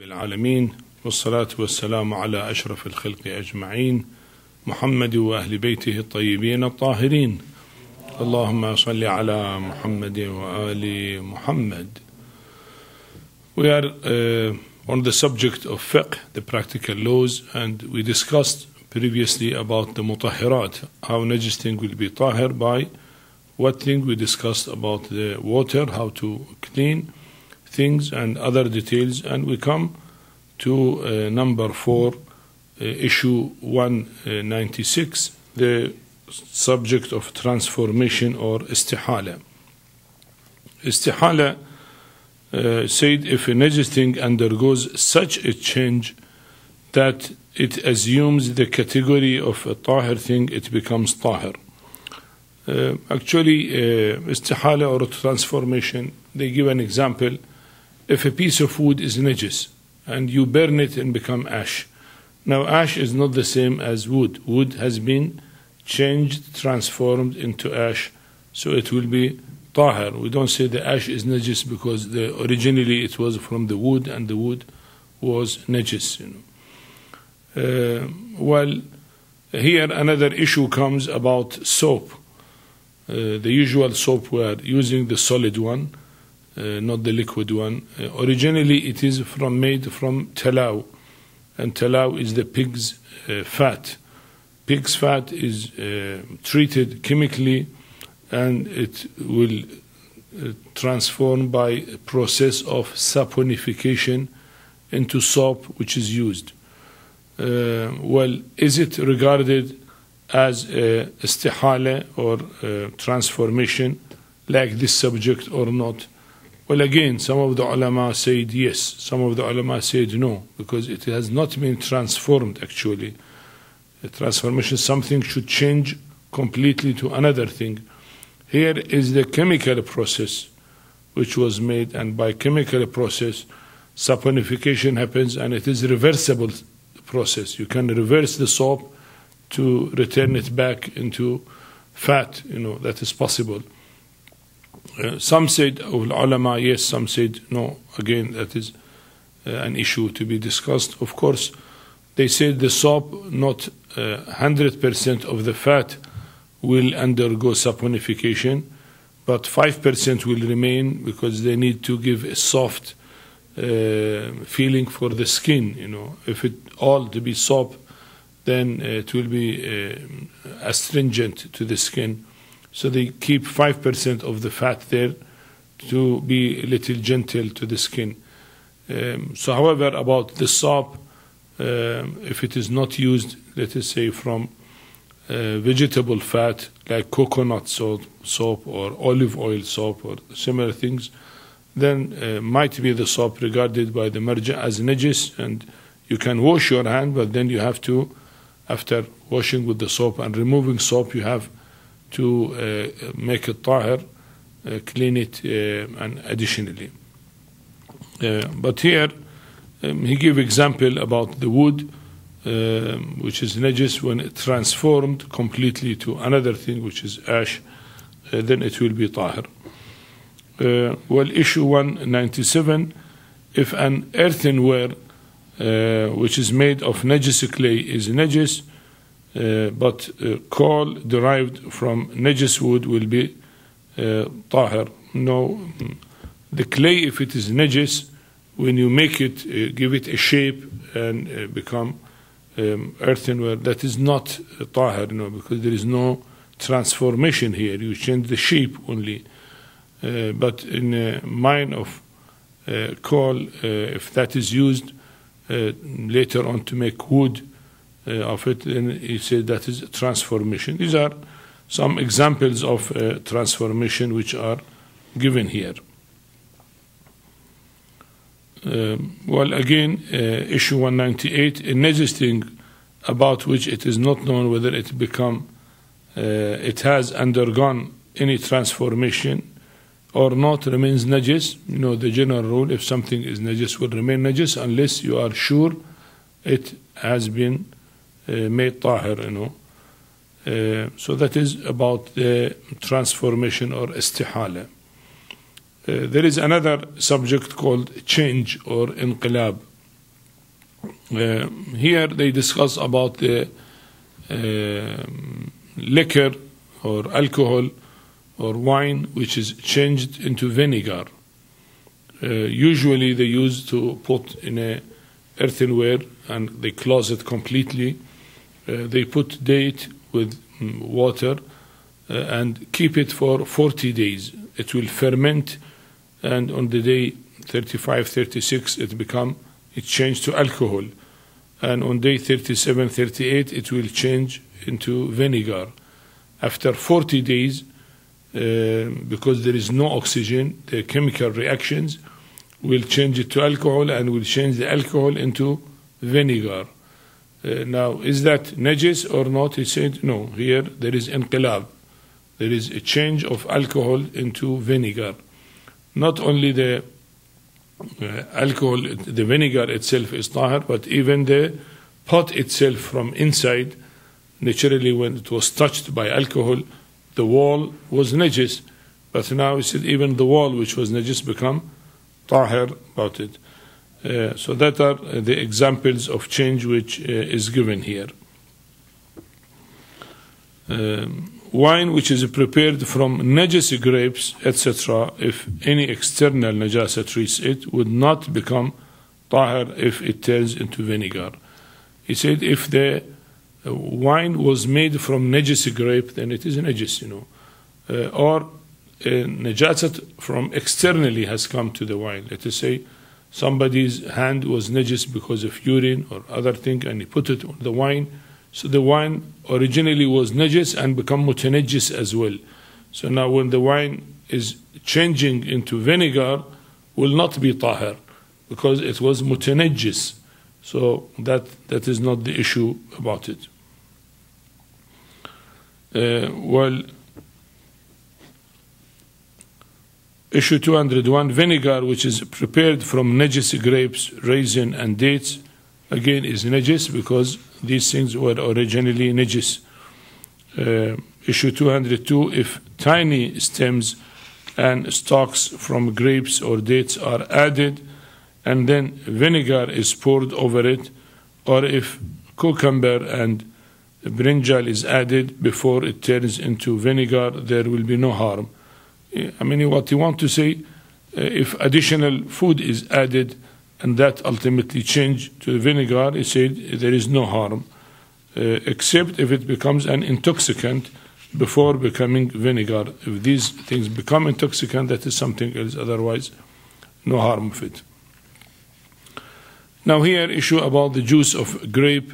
بالعالمين والصلاة والسلام على أشرف الخلق أجمعين محمد وأهل بيته الطيبين الطاهرين اللهم صل على محمد وآل محمد. We are on the subject of fiqh, the practical laws, and we discussed previously about the mutahhirat, how najis thing will be tahir by what thing. We discussed about the water, how to clean things and other details, and we come to number 4, issue 196, the subject of transformation or istihala. Istihala said if a najis thing undergoes such a change that it assumes the category of a tahir thing, it becomes tahir. Actually, istihala or transformation, they give an example. If a piece of wood is najis and you burn it and become ash. Now ash is not the same as wood. Wood has been changed, transformed into ash, so it will be tahir. We don't say the ash is najis because originally it was from the wood and the wood was najis. Well, here another issue comes about soap. The usual soap we are using, the solid one, not the liquid one. Originally it is made from talaw, and talaw is the pig's fat. Pig's fat is treated chemically, and it will transform by a process of saponification into soap, which is used. Well, is it regarded as istihala or transformation like this subject or not? Well, again, some of the ulama said yes, some of the ulama said no, because it has not been transformed actually. The transformation, something should change completely to another thing. Here is the chemical process which was made, and by chemical process, saponification happens, and it is a reversible process. You can reverse the soap to return it back into fat, that is possible. Some said, ulama, yes, some said no. Again, that is an issue to be discussed. Of course, they said the soap, not 100% of the fat will undergo saponification, but 5% will remain because they need to give a soft feeling for the skin. If it all to be soap, then it will be astringent to the skin. So they keep 5% of the fat there to be a little gentle to the skin. So however, about the soap, if it is not used, let us say from vegetable fat like coconut soap or olive oil soap or similar things, then might be the soap regarded by the marja as najis, and you can wash your hand, but then you have to, after washing with the soap and removing soap, you have to make it tahir, clean it, and additionally. But here he gave example about the wood, which is najis. When it transformed completely to another thing, which is ash, then it will be tahir. Well, issue 197, if an earthenware which is made of najis clay is najis, but coal derived from najis wood will be tahir. No, the clay, if it is najis, when you make it, give it a shape and become earthenware, that is not tahir, because there is no transformation here. You change the shape only. But in a mine of coal, if that is used later on to make wood of it, then he said that is transformation. These are some examples of transformation which are given here. Well, again, issue 198, a najis thing about which it is not known whether it has undergone any transformation or not, remains najis. The general rule, if something is najis, will remain najis unless you are sure it has been made tahir, So that is about the transformation or istihala. There is another subject called change or inqilab. Here they discuss about the liquor or alcohol or wine which is changed into vinegar. Usually they used to put in a earthenware and they close it completely. They put date with water and keep it for 40 days. It will ferment, and on the day 35, 36 it changed to alcohol, and on day 37, 38 it will change into vinegar. After 40 days, because there is no oxygen, the chemical reactions will change it to alcohol and will change the alcohol into vinegar. Now, is that najis or not? He said, no, here there is inqilab. There is a change of alcohol into vinegar. Not only the alcohol, the vinegar itself is tahir, but even the pot itself from inside, naturally when it was touched by alcohol, the wall was najis. But now he said even the wall which was najis become tahir about it. So that are the examples of change which is given here. Wine which is prepared from najis grapes, etc., if any external najasa treats it, would not become tahir if it turns into vinegar. He said if the wine was made from najis grape, then it is najis, or najasat from externally has come to the wine. Let us say somebody's hand was najis because of urine or other thing, and he put it on the wine. So the wine originally was najis and become mutanajjis as well. So now when the wine is changing into vinegar, will not be tahir because it was mutanajjis. So that is not the issue about it. Issue 201, vinegar which is prepared from najis grapes, raisin and dates, again is najis because these things were originally najis. Issue 202, if tiny stems and stalks from grapes or dates are added and then vinegar is poured over it, or if cucumber and brinjal is added before it turns into vinegar, there will be no harm. I mean, what you want to say, if additional food is added and that ultimately change to vinegar, he said there is no harm, except if it becomes an intoxicant before becoming vinegar. If these things become intoxicant, that is something else. Otherwise, no harm of it. Now here, issue about the juice of grape,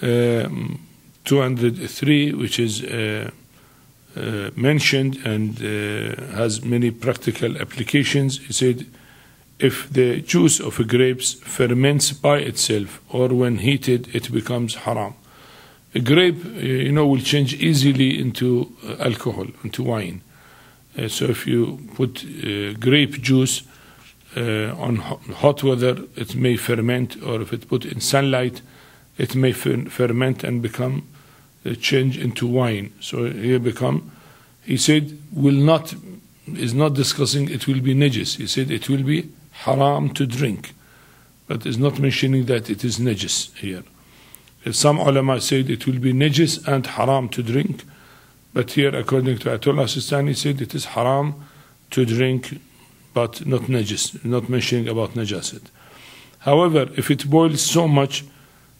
203, which is mentioned and has many practical applications. He said, if the juice of grapes ferments by itself or when heated, it becomes haram. A grape, will change easily into alcohol, into wine. So if you put grape juice on hot weather, it may ferment, or if it put in sunlight, it may ferment and become change into wine. So here he said, is not discussing it will be najis. He said it will be haram to drink, but is not mentioning that it is najis here. Some ulama said it will be najis and haram to drink, but here according to Ayatollah Sistani, he said it is haram to drink but not najis, not mentioning about najasat. However, if it boils so much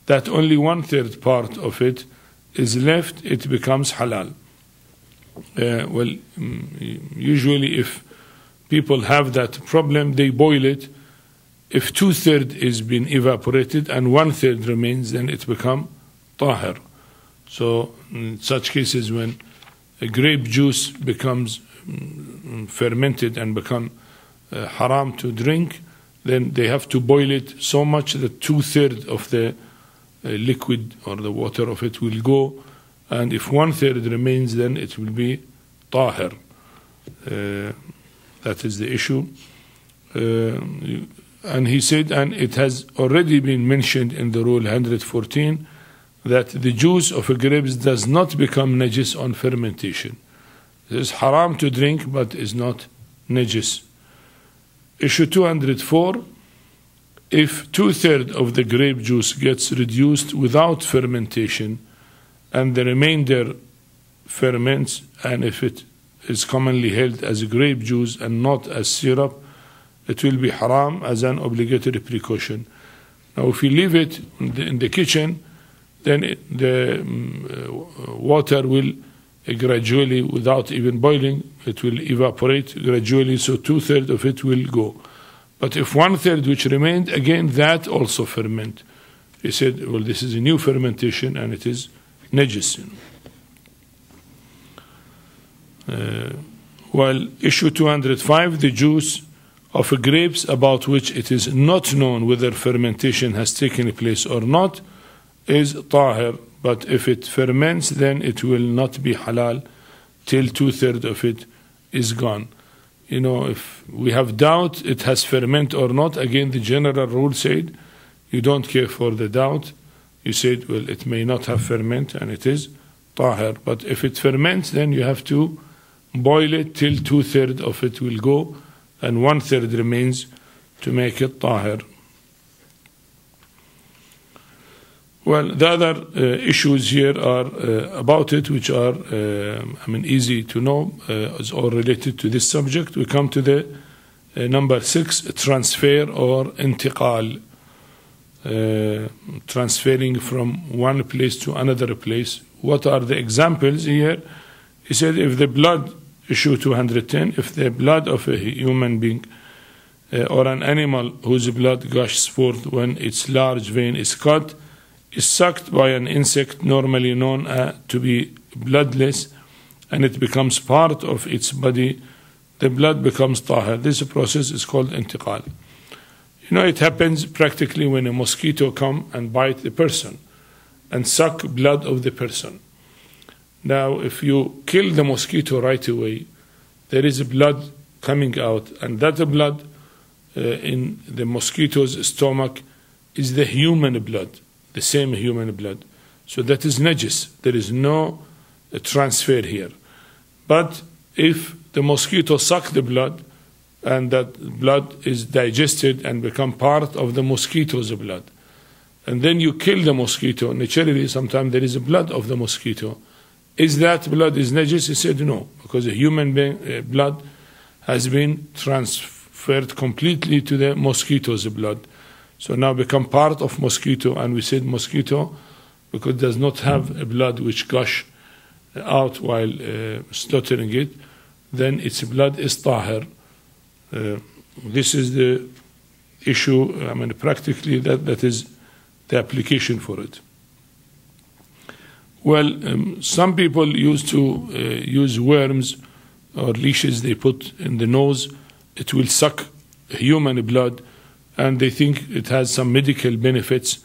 that only 1/3 part of it is left, it becomes halal. Usually if people have that problem, they boil it. If 2/3 is been evaporated and 1/3 remains, then it becomes tahir. So in such cases, when a grape juice becomes fermented and become haram to drink, then they have to boil it so much that 2/3 of the liquid or the water of it will go, and if 1/3 remains, then it will be tahir. That is the issue. And he said, and it has already been mentioned in the rule 114, that the juice of grapes does not become najis on fermentation. It is haram to drink, but is not najis. Issue 204, if 2/3 of the grape juice gets reduced without fermentation and the remainder ferments, and if it is commonly held as grape juice and not as syrup, it will be haram as an obligatory precaution. Now, if you leave it in the kitchen, then the water will gradually, without even boiling, it will evaporate gradually, so 2/3 of it will go. But if 1/3 which remained, again, that also ferment. He said, well, this is a new fermentation and it is najis. Well, issue 205, the juice of grapes about which it is not known whether fermentation has taken place or not is tahir, but if it ferments, then it will not be halal till 2/3 of it is gone. You know, if we have doubt it has ferment or not, again the general rule said you don't care for the doubt. You said, well, it may not have ferment and it is tahir, but if it ferments, then you have to boil it till 2/3 of it will go and 1/3 remains to make it tahir. Well, the other issues here are about it, which are, easy to know, is all related to this subject. We come to the number 6, transfer or intiqal, transferring from one place to another place. What are the examples here? He said, if the blood, issue 210, if the blood of a human being or an animal whose blood gushes forth when its large vein is cut, is sucked by an insect normally known to be bloodless, and it becomes part of its body, the blood becomes tahir. This process is called intiqal. You know, it happens practically when a mosquito come and bite the person and suck blood of the person. Now, if you kill the mosquito right away, there is blood coming out, and that blood in the mosquito's stomach is the human blood, the same human blood. So that is najis. There is no transfer here. But if the mosquito sucks the blood and that blood is digested and become part of the mosquito's blood, and then you kill the mosquito, naturally sometimes there is blood of the mosquito. Is that blood is najis? He said no, because the human being, blood has been transferred completely to the mosquito's blood. So now become part of mosquito, and we said mosquito because it does not have a blood which gush out while slaughtering it, then its blood is tahir. This is the issue, practically that is the application for it. Well, some people used to use worms or leashes they put in the nose. It will suck human blood, and they think it has some medical benefits,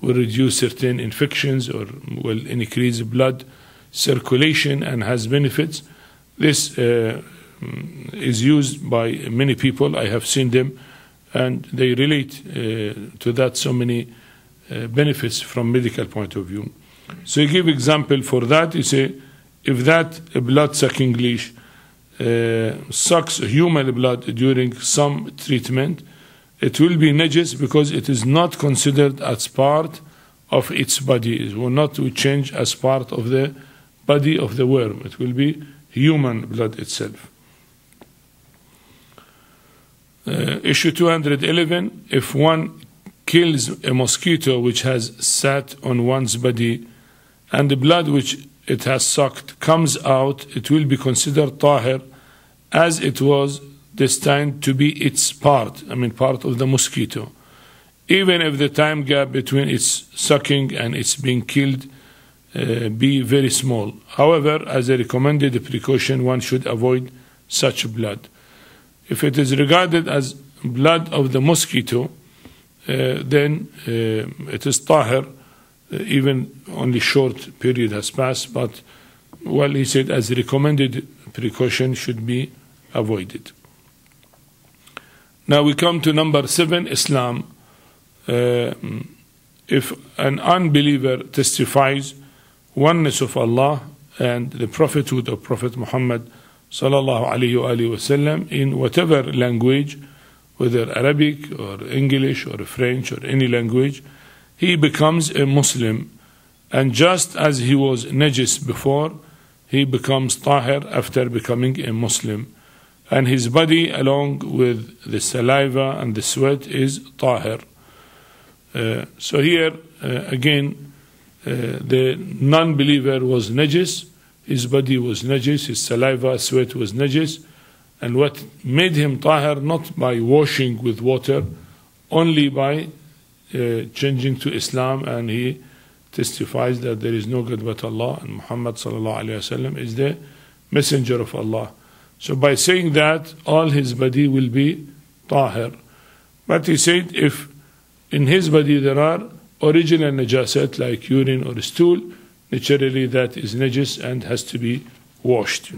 will reduce certain infections or will increase blood circulation and has benefits. This is used by many people. I have seen them, and they relate to that so many benefits from medical point of view. So you give example for that. You say, if that blood-sucking leash sucks human blood during some treatment, it will be najis because it is not considered as part of its body. It will not change as part of the body of the worm. It will be human blood itself. Issue 211, if one kills a mosquito which has sat on one's body and the blood which it has sucked comes out, it will be considered tahir as it was destined to be its part, part of the mosquito, even if the time gap between its sucking and its being killed be very small. However, as a recommended precaution, one should avoid such blood. If it is regarded as blood of the mosquito, then it is tahir, even only short period has passed, but well, he said as a recommended precaution should be avoided. Now we come to number 7, Islam. If an unbeliever testifies oneness of Allah and the prophethood of Prophet Muhammad sallallahu alaihi wasallam in whatever language whether Arabic or English or French or any language, he becomes a Muslim. And just as he was najis before, he becomes tahir after becoming a Muslim. And his body, along with the saliva and the sweat, is tahir. So here, again, the non-believer was najis, his body was najis, his saliva, sweat was najis, and what made him tahir, not by washing with water, only by changing to Islam, and he testifies that there is no God but Allah, and Muhammad sallallahu alaihi wasallam is the messenger of Allah. So by saying that, all his body will be tahir. But he said, if in his body there are original najasat like urine or stool, naturally that is najis and has to be washed.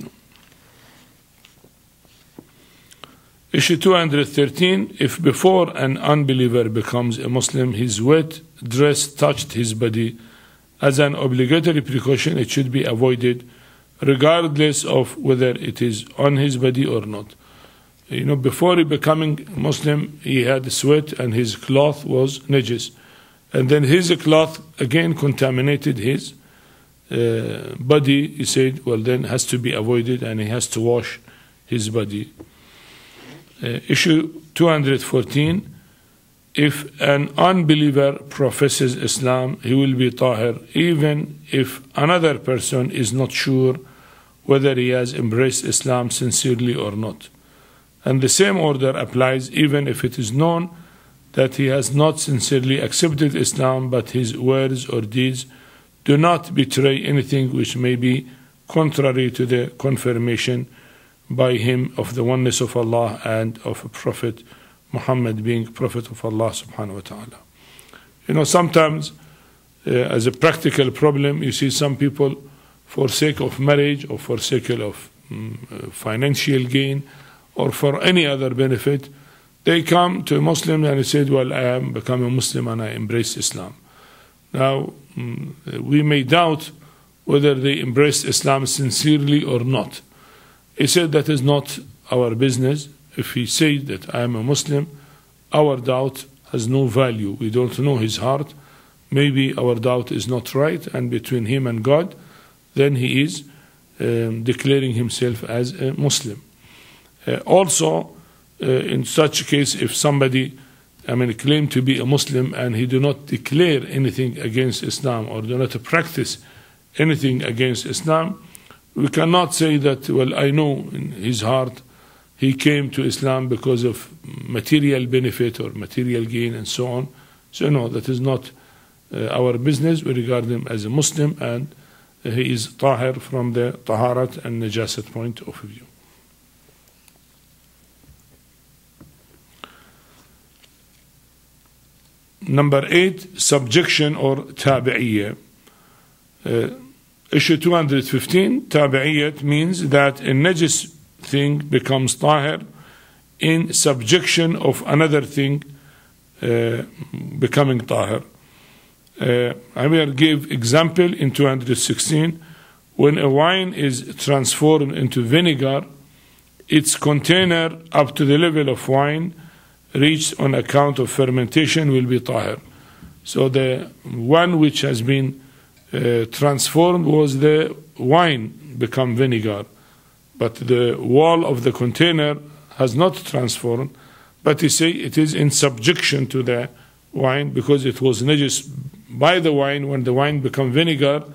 Issue 213, if before an unbeliever becomes a Muslim, his wet dress touched his body, as an obligatory precaution it should be avoided, regardless of whether it is on his body or not. Before he becoming Muslim, he had sweat and his cloth was najis. And then his cloth again contaminated his body. He said, well, then has to be avoided and he has to wash his body. Issue 214, if an unbeliever professes Islam, he will be tahir, even if another person is not sure whether he has embraced Islam sincerely or not. And the same order applies even if it is known that he has not sincerely accepted Islam, but his words or deeds do not betray anything which may be contrary to the confirmation by him of the oneness of Allah and of Prophet Muhammad being Prophet of Allah subhanahu wa ta'ala. Sometimes as a practical problem, you see some people, for sake of marriage or for sake of financial gain or for any other benefit, they come to a Muslim and they say, well, I am become a Muslim and I embrace Islam. Now, we may doubt whether they embraced Islam sincerely or not. He said that is not our business. If he said that I am a Muslim, our doubt has no value. We don't know his heart. Maybe our doubt is not right, and between him and God, then he is declaring himself as a Muslim. Also, in such a case, if somebody claim to be a Muslim and he do not declare anything against Islam or do not practice anything against Islam, we cannot say that, well, I know in his heart he came to Islam because of material benefit or material gain and so on. So no, that is not our business. We regard him as a Muslim and he is tahir from the taharat and najasat point of view. Number 8, subjection or tabi'iyya. Issue 215, tabi'iyyat means that a najis thing becomes tahir in subjection of another thing becoming tahir. I will give example in 216. When a wine is transformed into vinegar, its container up to the level of wine reached on account of fermentation will be tahir. So the one which has been transformed was the wine become vinegar, but the wall of the container has not transformed, but you say it is in subjection to the wine because it was najis by the wine. When the wine become vinegar,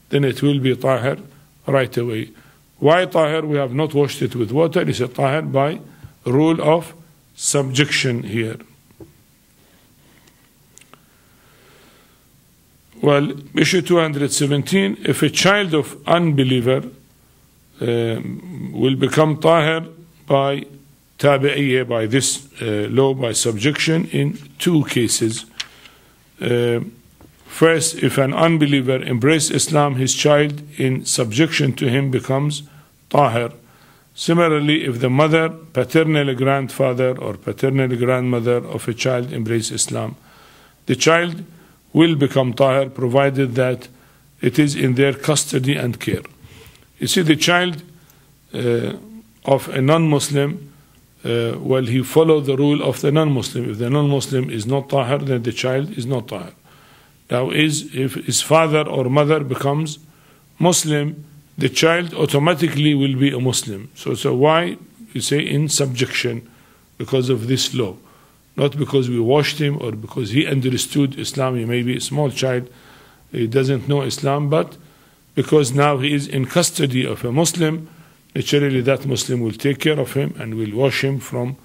then it will be tahir right away. Why tahir? We have not washed it with water. It's a tahir by rule of subjection here. Well, issue 217, if a child of unbeliever will become tahir by tabi'iyya, by this law, by subjection, in two cases. First, if an unbeliever embraces Islam, his child in subjection to him becomes tahir. Similarly, if the mother, paternal grandfather or paternal grandmother of a child embrace Islam, the child will become tahir provided that it is in their custody and care. You see, the child of a non-Muslim well, he followed the rule of the non-Muslim. If the non-Muslim is not tahir, then the child is not tahir. Now, if his father or mother becomes Muslim, the child automatically will be a Muslim. So why? You say in subjection, because of this law. Not because we washed him or because he understood Islam. He may be a small child, he doesn't know Islam, but because now he is in custody of a Muslim, naturally that Muslim will take care of him and will wash him from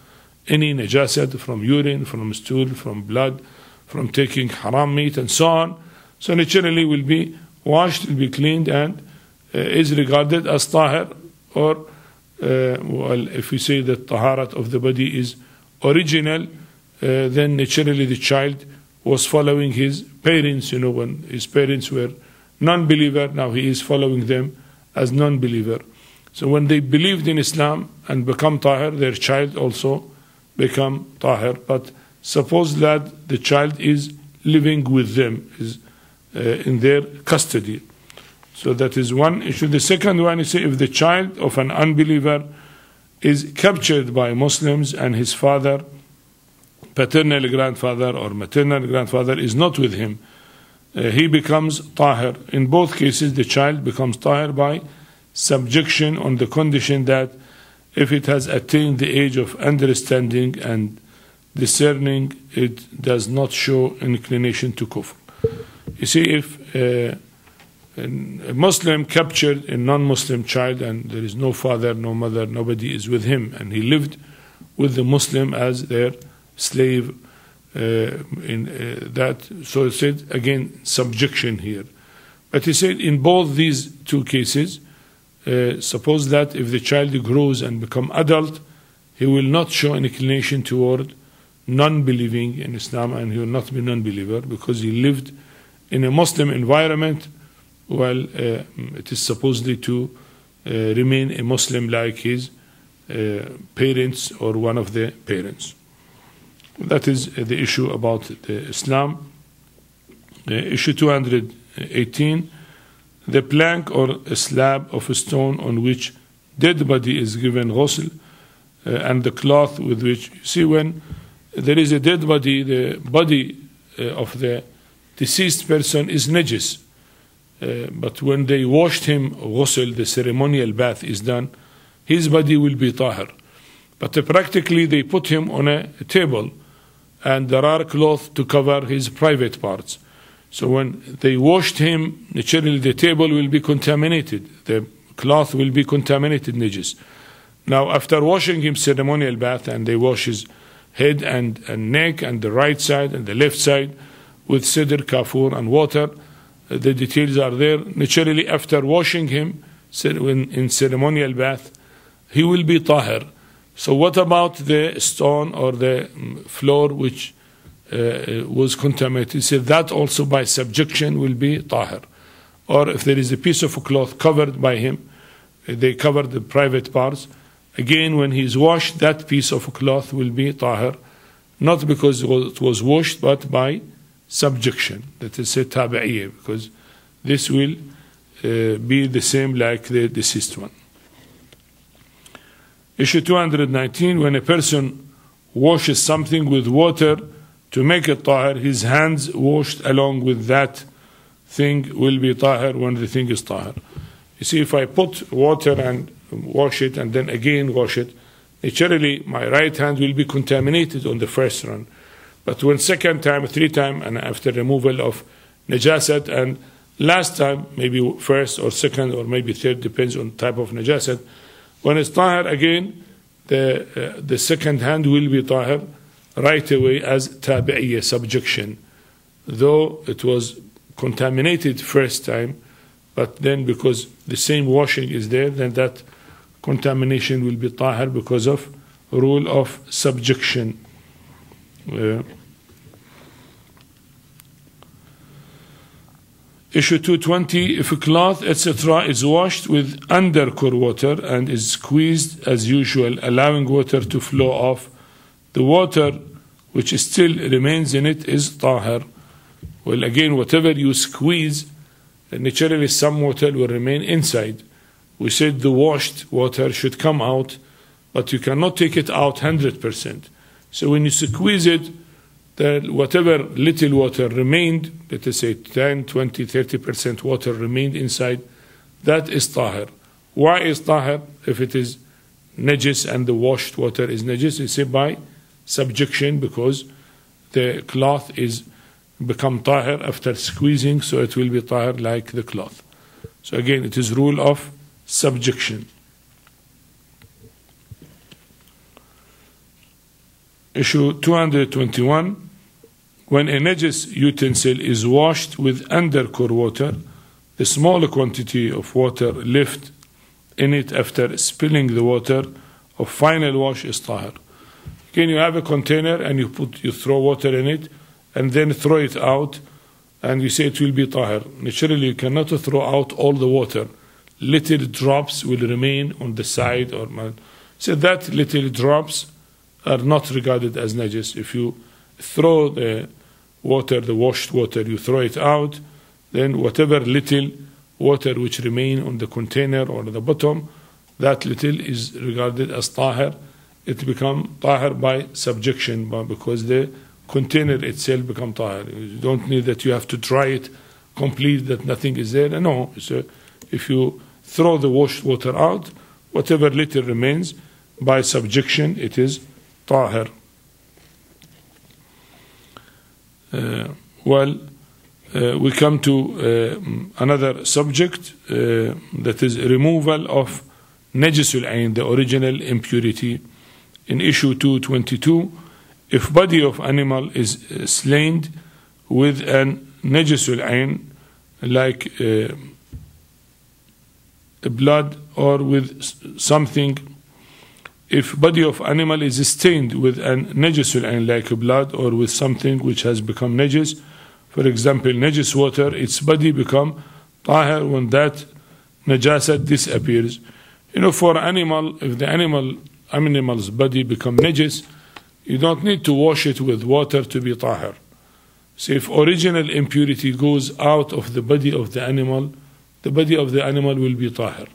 any najasat, from urine, from stool, from blood, from taking haram meat and so on. So naturally will be washed, will be cleaned, and is regarded as tahir. Or well, if we say that taharat of the body is original, then naturally the child was following his parents. When his parents were non-believer, now he is following them as non-believer. So when they believed in Islam and become tahir, their child also become tahir. But suppose that the child is living with them, is in their custody. So that is one issue. The second one is, if the child of an unbeliever is captured by Muslims and his father, paternal grandfather or maternal grandfather is not with him, he becomes tahir. In both cases, the child becomes tahir by subjection, on the condition that if it has attained the age of understanding and discerning, it does not show inclination to kufr. You see, if a Muslim captured a non-Muslim child and there is no father, no mother, nobody is with him, and he lived with the Muslim as their slave, so it said again subjection here. But he said in both these two cases, suppose that if the child grows and become adult, he will not show an inclination toward non-believing in Islam, and he will not be non-believer because he lived in a Muslim environment. Well, it is supposedly to remain a Muslim like his parents or one of the parents. That is the issue about the Islam. Issue 218, the plank or a slab of a stone on which dead body is given ghusl, and the cloth with which, you see, when there is a dead body, the body of the deceased person is najis. But when they washed him ghusl, the ceremonial bath is done, his body will be tahir. But practically they put him on a table, and there are cloths to cover his private parts. So when they washed him, naturally the table will be contaminated. The cloth will be contaminated, najis. Now after washing him ceremonial bath, and they wash his head and neck and the right side and the left side with sidr, kafur and water, the details are there. Naturally after washing him in ceremonial bath, he will be tahir. So what about the stone or the floor which was contaminated? He said that also by subjection will be tahir. Or if there is a piece of cloth covered by him, they cover the private parts, again when he is washed, that piece of cloth will be tahir, not because it was washed, but by subjection. That is a tabi'iyya, because this will be the same like the deceased one. Issue 219, when a person washes something with water to make it tahir, his hands washed along with that thing will be tahir when the thing is tahir. You see, if I put water and wash it and then again wash it, naturally my right hand will be contaminated on the first run. But when second time, third time, and after removal of najasat, and last time, maybe first or second or maybe third, depends on type of najasat, when it's tahir again, the second hand will be tahir right away as tabi'iyya, subjection. Though it was contaminated first time, but then because the same washing is there, then that contamination will be tahir because of rule of subjection. Issue 220, if a cloth, etc., is washed with undercore water and is squeezed as usual, allowing water to flow off, the water which still remains in it is tahir. Well, again, whatever you squeeze, naturally some water will remain inside. We said the washed water should come out but you cannot take it out 100%. So when you squeeze it, whatever little water remained, let us say 10, 20, 30% water remained inside, that is tahir. Why is tahir? If it is najis and the washed water is najis, you say by subjection, because the cloth is become tahir after squeezing, so it will be tahir like the cloth. So again, it is rule of subjection. Issue 221. When a najis utensil is washed with undercore water, the small quantity of water left in it after spilling the water of final wash is tahir. Again, you have a container and you throw water in it and then throw it out and you say it will be tahir. Naturally, you cannot throw out all the water. Little drops will remain on the side, so that little drops are not regarded as najis. If you throw the water, the washed water, you throw it out, then whatever little water which remain on the container or the bottom, that little is regarded as tahir. It become tahir by subjection, because the container itself become tahir. You don't need that you have to dry it complete, that nothing is there. No, so if you throw the washed water out, whatever little remains, by subjection it is tahir. We come to another subject, that is removal of najisul ayn, the original impurity. In issue 222, if body of animal is slain with an najisul ayn, like blood or with something, if body of animal is stained with an najisul ayn, like blood or with something which has become najis, for example, najis water, its body become tahir when that najasat disappears. For animal, if the animal's body become najis, you don't need to wash it with water to be tahir. So if original impurity goes out of the body of the animal will be tahir.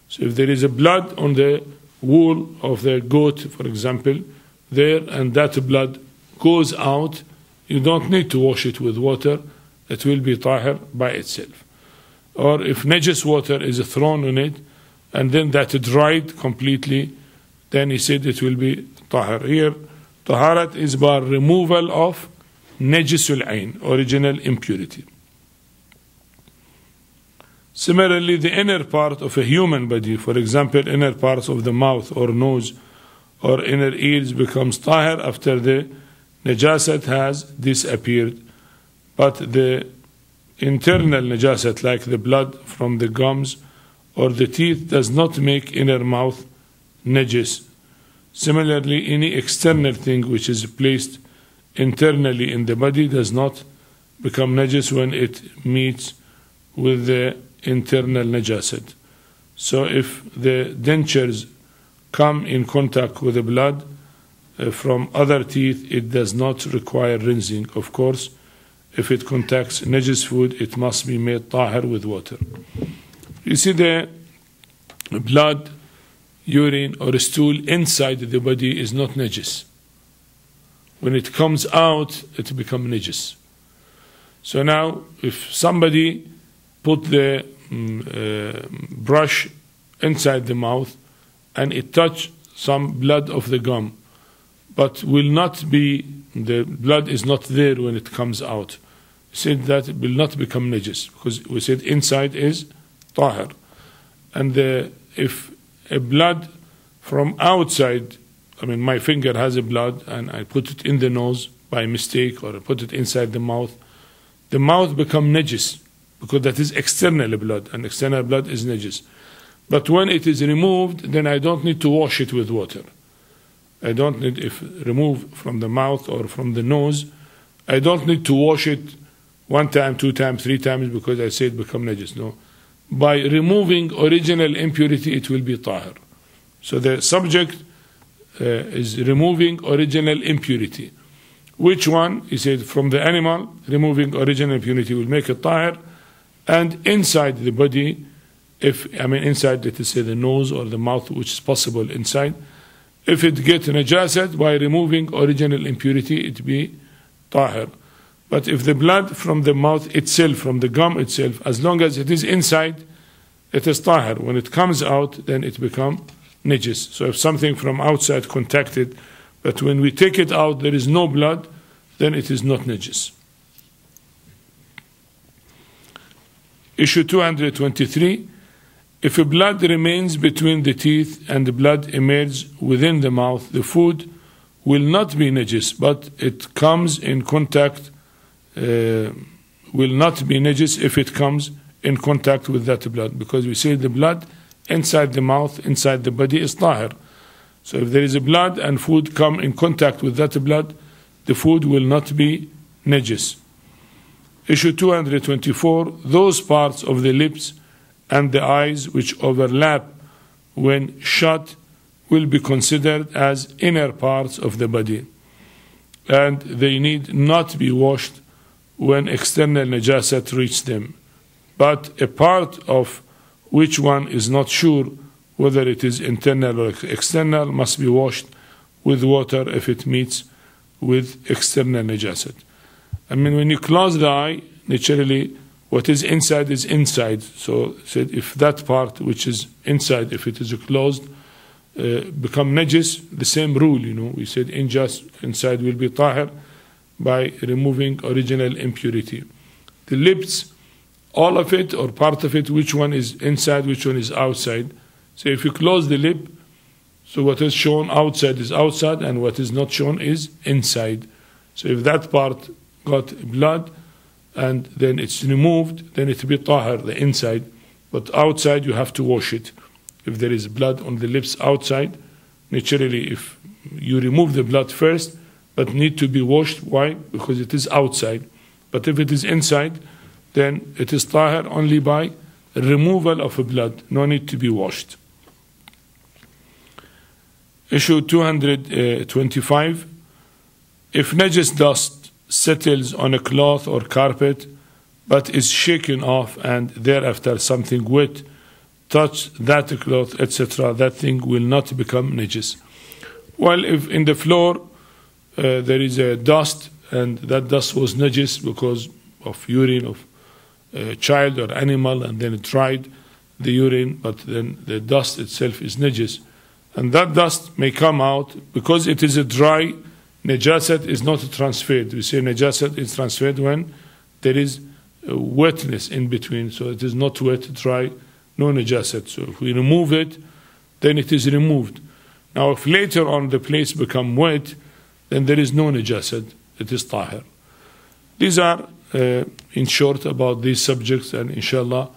So if there is a blood on the wool of the goat, for example, there, and that blood goes out, you don't need to wash it with water, it will be tahir by itself. Or if najis water is thrown on it, and then that dried completely, then he said it will be tahir. Here, taharat is by removal of najisul ayn, original impurity. Similarly, the inner part of a human body, for example, inner parts of the mouth or nose or inner ears, becomes tahir after the najasat has disappeared. But the internal najasat, like the blood from the gums or the teeth, does not make inner mouth najis. Similarly, any external thing which is placed internally in the body does not become najis when it meets with the internal najasat. So if the dentures come in contact with the blood from other teeth, it does not require rinsing. Of course, if it contacts najis food, it must be made tahir with water. You see, the blood, urine or stool inside the body is not najis. When it comes out, it becomes najis. So now, if somebody put the brush inside the mouth and it touch some blood of the gum, but will not be, the blood is not there when it comes out, we said that it will not become najis, because we said inside is tahir. And if a blood from outside, my finger has a blood and I put it in the nose by mistake, or I put it inside the mouth become najis, because that is external blood, and external blood is najis. But when it is removed, then I don't need to wash it with water. I don't need, if removed from the mouth or from the nose, I don't need to wash it 1 time, 2 times, 3 times, because I say it become najis. No. By removing original impurity, it will be tahir. So the subject is removing original impurity. Which one? He said from the animal, removing original impurity will make it tahir. And inside the body, inside, let us say, the nose or the mouth, which is possible inside, If it gets najasat by removing original impurity, it be tahir. But if the blood from the mouth itself, from the gum itself, as long as it is inside, it is tahir. When it comes out, then it becomes najis. So if something from outside contacted, but when we take it out, there is no blood, then it is not najis. Issue 223. If a blood remains between the teeth and the blood emerges within the mouth, the food will not be najis, but it comes in contact, will not be najis if it comes in contact with that blood, because we say the blood inside the mouth, inside the body is tahir. So if there is a blood and food come in contact with that blood, the food will not be najis. Issue 224. Those parts of the lips and the eyes which overlap when shut will be considered as inner parts of the body, and they need not be washed when external najasat reach them. But a part of which one is not sure whether it is internal or external must be washed with water if it meets with external najasat. I mean, when you close the eye, naturally what is inside is inside. So said if that part which is inside, if it is closed, become najis, the same rule, we said inside will be tahir by removing original impurity. The lips, all of it or part of it, which one is inside, which one is outside. So if you close the lip, so what is shown outside is outside and what is not shown is inside. So if that part got blood and then it's removed, then it will be tahir, the inside. But outside you have to wash it. If there is blood on the lips outside, naturally if you remove the blood first, but need to be washed. Why? Because it is outside. But if it is inside, then it is tahir only by removal of blood. No need to be washed. Issue 225. If najis dust settles on a cloth or carpet, but is shaken off and thereafter something wet touch that cloth, etc., that thing will not become najis. Well, if in the floor there is a dust and that dust was najis because of urine of a child or animal, and then it dried the urine, but then the dust itself is najis, and that dust may come out because it is a dry. Najasat is not transferred. We say najasat is transferred when there is wetness in between. So it is not wet, dry, no najasat. So if we remove it, then it is removed. Now if later on the place become wet, then there is no najasat. It is tahir. These are in short about these subjects, and inshallah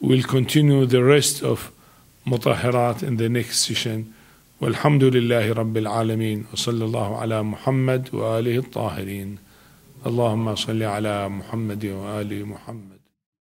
we'll continue the rest of mutahirat in the next session. والحمد لله رب العالمين وصلى الله على محمد وآله الطاهرين. اللهم صل على محمد وآل محمد.